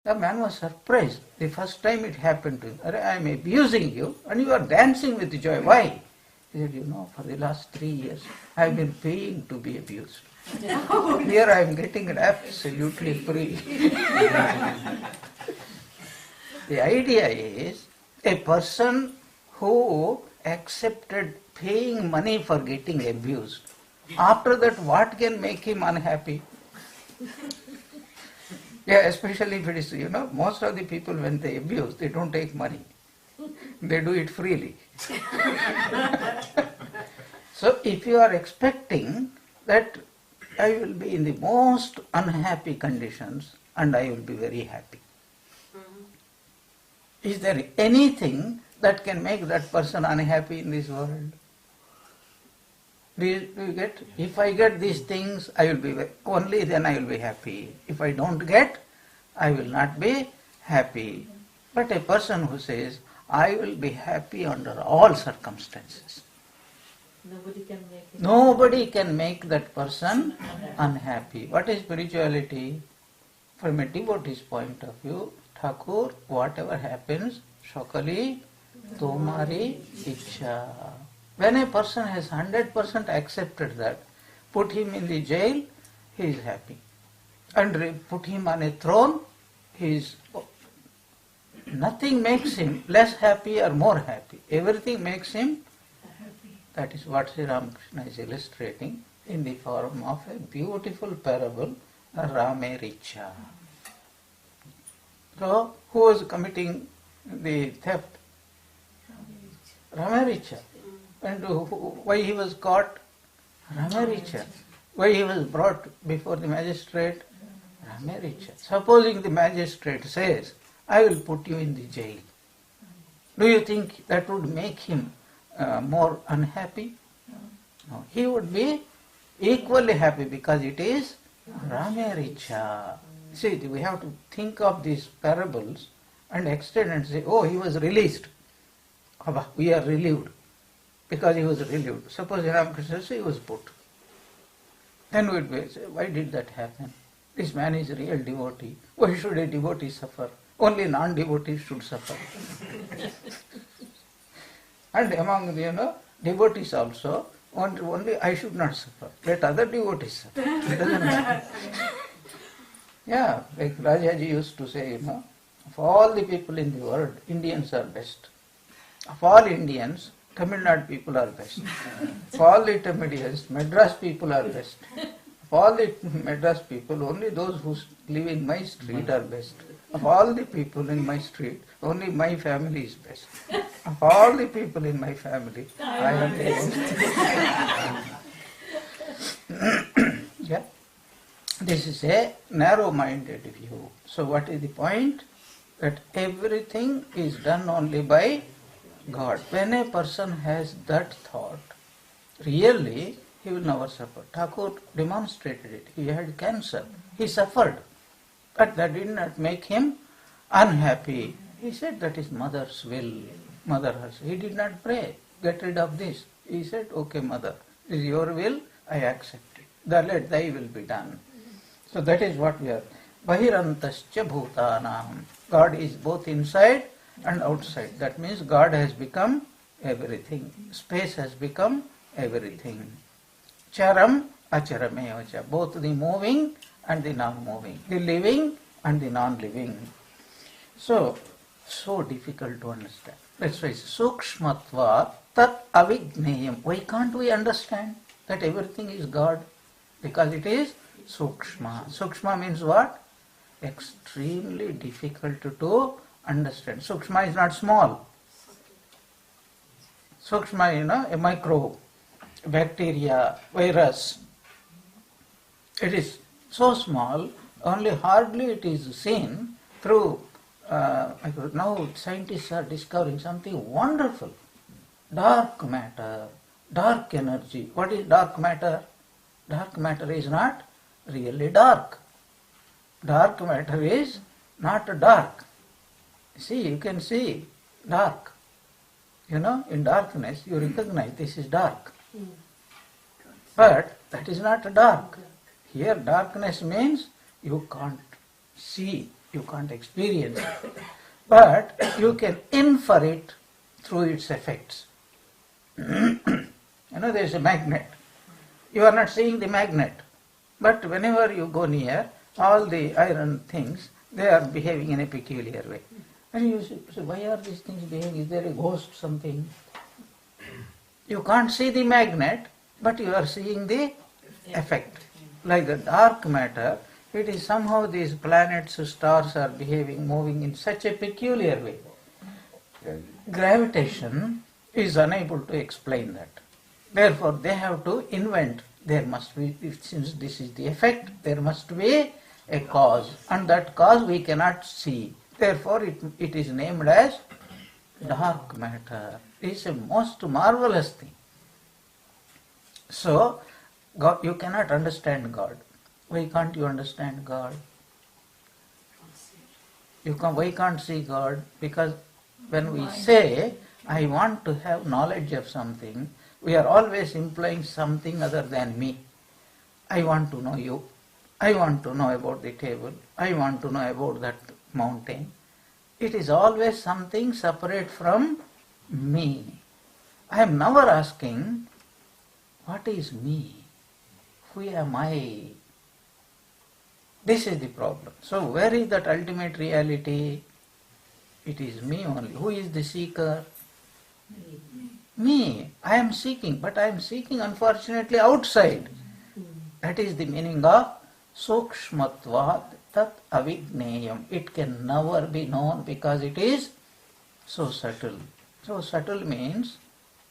The man was surprised. The first time it happened to him. I am abusing you and you are dancing with joy. Why? He said, for the last 3 years, I have been paying to be abused. Here I am getting it absolutely free. The idea is a person who accepted paying money for getting abused. After that, what can make him unhappy? Yeah, especially if it is, most of the people when they abuse, they don't take money. They do it freely. So if you are expecting that I will be in the most unhappy conditions and I will be very happy. Is there anything that can make that person unhappy in this world? Do you get? If I get these things, I will be only then I will be happy. If I don't get, I will not be happy. But a person who says, I will be happy under all circumstances. Nobody can make that person unhappy. What is spirituality? From a devotee's point of view, Thakur, whatever happens, Shakali, Tomari, Ichha. When a person has 100% accepted that, put him in the jail, he is happy. And put him on a throne, nothing makes him less happy or more happy. Everything makes him happy. That is what Sri Ramakrishna is illustrating in the form of a beautiful parable, Ramericha. So, who was committing the theft? Ramericha. And why he was caught? Ramericha. Why he was brought before the magistrate? Ramericha. Supposing the magistrate says, I will put you in the jail. Do you think that would make him more unhappy? No. He would be equally happy because it is Ramericha. See, we have to think of these parables and extend and say, oh, he was released. We are relieved. Because he was relieved. Suppose Ramakrishna says he was put. Then we would say, why did that happen? This man is a real devotee. Why should a devotee suffer? Only non-devotees should suffer. And among the devotees also, only I should not suffer. Let other devotees suffer. It doesn't matter. Yeah, like Rajaji used to say, of all the people in the world, Indians are best. Of all Indians, Tamil Nadu people are best. Of all the Tamilians, Madras people are best. Of all the Madras people, only those who live in my street are best. Of all the people in my street, only my family is best. Of all the people in my family, I am the best. Yeah? This is a narrow-minded view. So what is the point? That everything is done only by God. When a person has that thought, really he will never suffer. Thakur demonstrated it. He had cancer. He suffered. But that did not make him unhappy. He said that is mother's will. Mother has. He did not pray, get rid of this. He said, okay mother, this is your will, I accept it. Let thy will be done. So that is what we are. Bahirantascha bhutanam. God is both inside and outside. That means God has become everything. Space has become everything. Charam acharamevacha. Both the moving and the non-moving. The living and the non-living. So difficult to understand. That's why sukshmatva tat avigneyam. Why can't we understand that everything is God? Because it is sukshma. Sukshma means what? Extremely difficult to understand. Sukshma is not small. Sukshma, a microbe, bacteria, virus. It is so small, only hardly it is seen through, now scientists are discovering something wonderful. Dark matter, dark energy. What is dark matter? Dark matter is not really dark. Dark matter is not dark. See, you can see dark. In darkness you recognize this is dark. But that is not dark. Here darkness means you can't see. You can't experience it. But you can infer it through its effects. There's a magnet. You are not seeing the magnet. But whenever you go near, all the iron things, they are behaving in a peculiar way. And you say, why are these things behaving? Is there a ghost, something? You can't see the magnet, but you are seeing the effect. Like the dark matter, it is somehow these planets, stars are behaving, moving in such a peculiar way. Gravitation is unable to explain that. Therefore, they have to invent. There must be, since this is the effect, there must be a cause. And that cause we cannot see. Therefore, it is named as dark matter. It is a most marvelous thing. So, God, you cannot understand God. Why can't you understand God? Why can't see God? Because when we say, I want to have knowledge of something, we are always implying something other than me. I want to know you. I want to know about the table. I want to know about that mountain. It is always something separate from me. I am never asking, what is me? Who am I? This is the problem. So where is that ultimate reality? It is me only. Who is the seeker? Me. I am seeking, but I am seeking unfortunately outside. That is the meaning of sukshmatvat tat avigneyam. It can never be known because it is so subtle. So subtle means,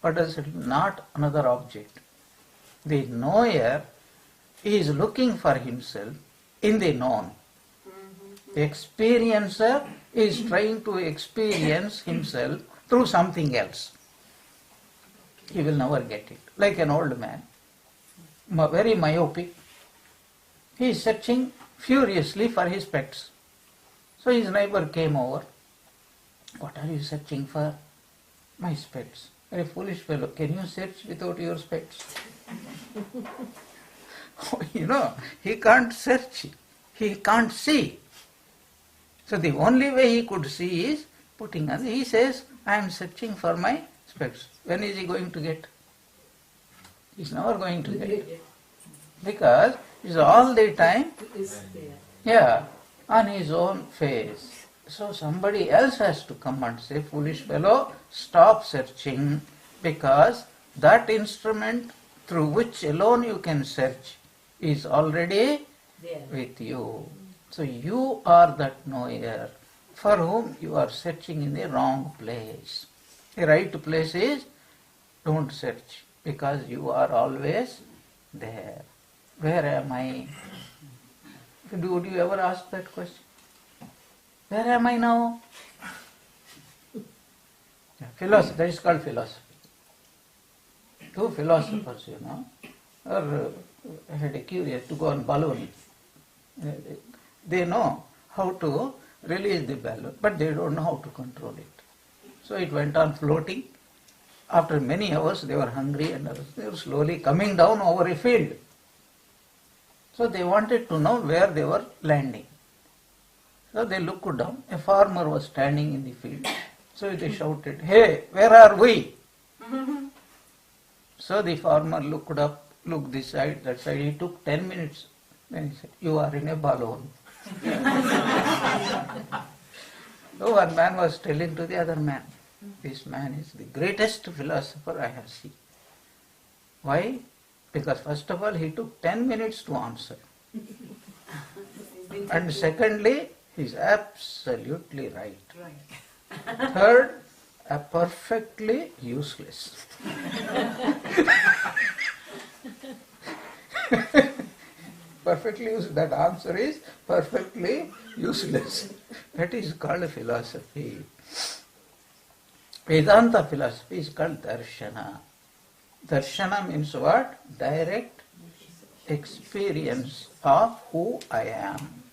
what does it mean? Not another object. The knower is looking for himself in the known. The experiencer is trying to experience himself through something else. He will never get it. Like an old man, very myopic, he is searching furiously for his specs. So his neighbor came over. What are you searching for? My specs. Very foolish fellow. Can you search without your specs? He can't search. He can't see. So the only way he could see is putting on. He says, I am searching for my specs. When is he going to get? He's never going to get. Because he's all the time, on his own face. So somebody else has to come and say, foolish fellow, stop searching, because that instrument through which alone you can search is already with you. So you are that knower for whom you are searching in the wrong place. The right place is, don't search, because you are always there. Where am I? Would you ever ask that question? Where am I now? Philosophy, that is called philosophy. Two philosophers, had curious to go on balloon. They know how to release the balloon, but they don't know how to control it. So it went on floating. After many hours, they were hungry and they were slowly coming down over a field. So they wanted to know where they were landing. So they looked down. A farmer was standing in the field. So they shouted, hey, where are we? So the farmer looked up, looked this side, that side. He took 10 minutes. Then he said, you are in a balloon. So one man was telling to the other man, this man is the greatest philosopher I have seen. Why? Because first of all, he took 10 minutes to answer. And secondly, he is absolutely right. Third, perfectly useless. Perfectly useless. That answer is perfectly useless. That is called philosophy. Vedanta philosophy is called darshana. Darshana means what? Direct experience of who I am.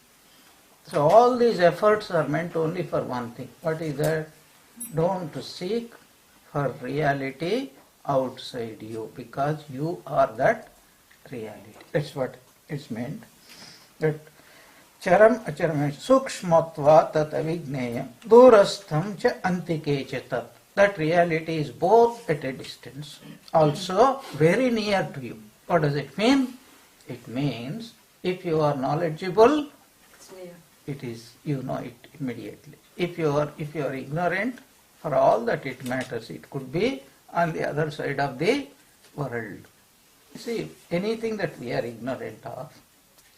So all these efforts are meant only for one thing. What is that? Don't seek for reality outside you, because you are that reality. That's what it's meant. That Charam acharam sukshmatva tat avigneyam durastham cha antike cha tat. That reality is both at a distance, also very near to you. What does it mean? It means if you are knowledgeable, it is, you know it immediately. If you are ignorant, for all that it matters, it could be on the other side of the world. See, anything that we are ignorant of,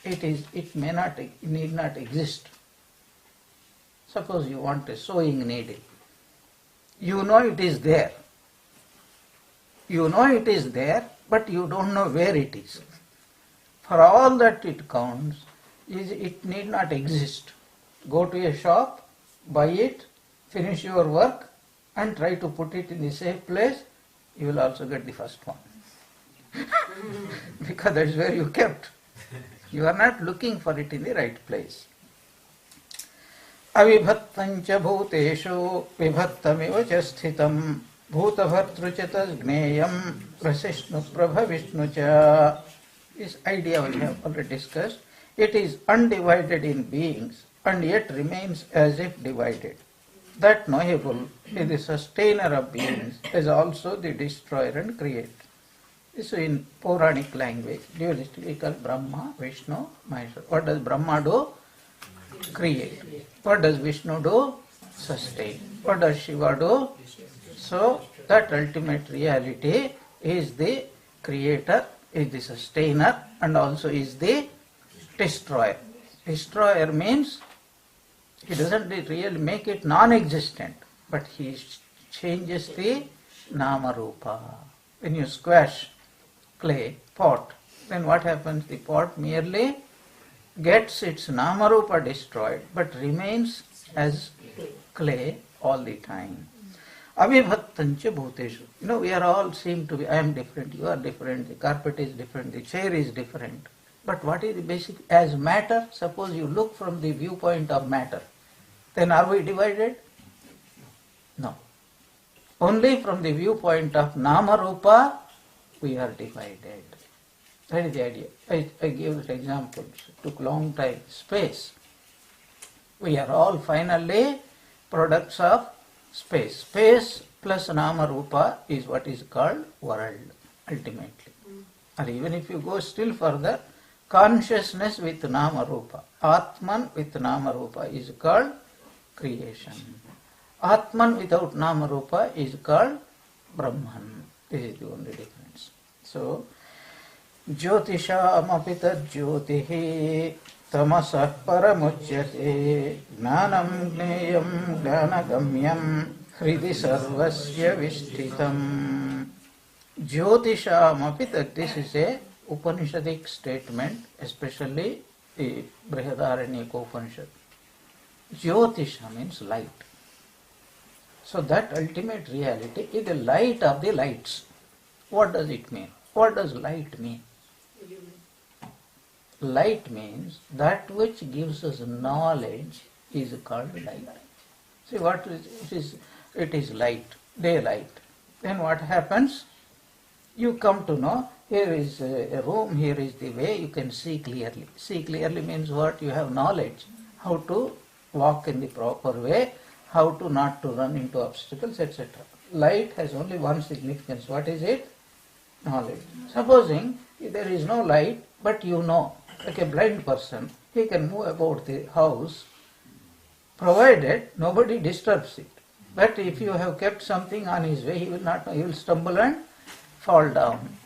it need not exist. Suppose you want a sewing needle. You know it is there. You know it is there, but you don't know where it is. For all that it counts, it need not exist. Go to a shop, buy it, finish your work, and try to put it in the safe place, you will also get the first one. Because that is where you kept. You are not looking for it in the right place. Avibhattancha bhuteshu vibhattamiva cha sthitam bhutavartru cha tasgneyam prasishnu prabha vishnu cha. This idea we have already discussed. It is undivided in beings and yet remains as if divided. That knowable is the sustainer of beings, is also the destroyer and creator. This is in Puranic language. Dualistically called Brahma, Vishnu, Maheshwara. What does Brahma do? Create. What does Vishnu do? Sustain. What does Shiva do? So that ultimate reality is the creator, is the sustainer, and also is the destroyer. Destroyer means he doesn't really make it non-existent, but he changes the nama rupa. When you squash clay pot, then what happens? The pot merely gets its nama rupa destroyed, but remains as clay all the time. Avibhattancha bhuteshu. You know, we are all seem to be, I am different, you are different, the carpet is different, the chair is different. But what is the basic? As matter, suppose you look from the viewpoint of matter, then are we divided? No. Only from the viewpoint of nama rupa, we are divided. That is the idea. I gave that example. It took long time. Space. We are all finally products of space. Space plus nama rupa is what is called world, ultimately. Or even if you go still further, consciousness with nama rupa. Atman with nama rupa is called creation. Atman without nama rupa is called Brahman. This is the only difference. So, Jyotisham apita jyotihi tamasah paramuchyate gnanam gneyam gnanagamyam hridi sarvasya vishtitam. Jyotisham apita, this is a Upanishadic statement, especially the Brihadaranyaka Upanishad. Jyotisha means light. So that ultimate reality is the light of the lights. What does it mean? What does light mean? Light means that which gives us knowledge is called light. See what it is light, daylight. Then what happens? You come to know, here is a room, here is the way, you can see clearly. See clearly means what? You have knowledge, how to walk in the proper way, how to not to run into obstacles, etc. Light has only one significance. What is it? Knowledge. Supposing there is no light, but you know, like a blind person, he can move about the house, provided nobody disturbs it. But if you have kept something on his way, he will not know, he will stumble and fall down.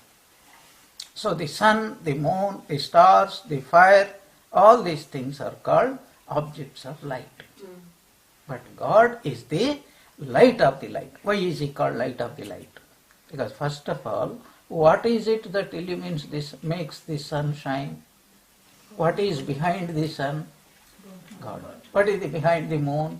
So the sun, the moon, the stars, the fire, all these things are called objects of light. But God is the light of the light. Why is he called light of the light? Because first of all, what is it that illumines this, makes the sun shine? What is behind the sun? God. What is behind the moon?